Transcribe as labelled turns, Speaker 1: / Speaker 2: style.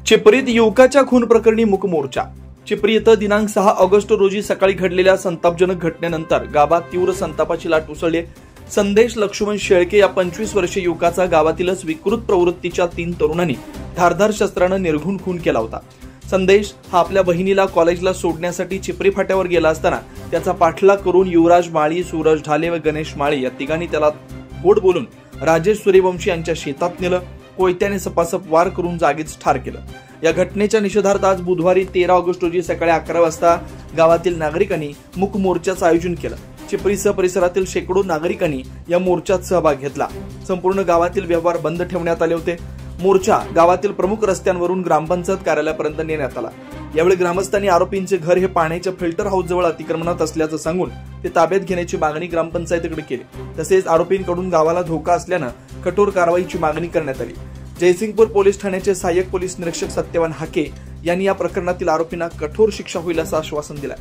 Speaker 1: चिपरीत युवकाच्या खून प्रकरणी मूक मोर्चा। चिपरी येथे दिनांक 6 ऑगस्ट रोजी सकाळी घडलेल्या संतापजनक घटनेनंतर गावात तीव्र संतापाची लाट उसळली। संदेश लक्ष्मण शेळके या 25 वर्षीय युवकाचा गावातीलच विकृत प्रवृत्तीच्या 3 तरुणांनी धारदार शस्त्राने निर्घुण खून केला होता। संदेश हा आपल्या बहिणीला कॉलेजला सोडण्यासाठी चिपरी फाट्यावर गेला असताना त्याचा पाठलाग करून युवराज माळी, सूरज ढाले व गणेश माळी या तिघांनी त्याला गोड बोलून राजेश सूर्यवंशी यांच्या शेतात नेलं, कोयत्याने सपासप वार करून जागीच ठार केलं। या घटनेच्या निषेधार्थ आज बुधवारी 13 ऑगस्ट रोजी सकाळी 11 वाजता गावातील नागरिकांनी मूक मोर्चाचं आयोजन केलं। चिपरीसह परिसरातील शेकडो नागरिकांनी या मोर्चात सहभाग घेतला। संपूर्ण गावातील व्यवहार बंद ठेवण्यात आले होते। मोर्चा गावातील प्रमुख रस्त्यांवरून ग्रामपंचायत कार्यालयापर्यंत नेण्यात आला। यावेळी ग्रामस्थांनी आरोपींचे घर हे पाण्याच्या फिल्टर हाऊस जवळ अतिक्रमणात असल्याचं सांगून ते ताब्यात घेण्याची मागणी ग्रामपंचायतीकडे केली। तसेच आरोपींकडून गावाला धोका असल्यानं कठोर कारवाईची मागणी करण्यात आली। जयसिंगपूर पोलीस ठाण्याचे सहाय्यक पोलीस निरीक्षक सत्यवान हाके यांनी या प्रकरणातील आरोपींना कठोर शिक्षा होईल असं आश्वासन दिलं।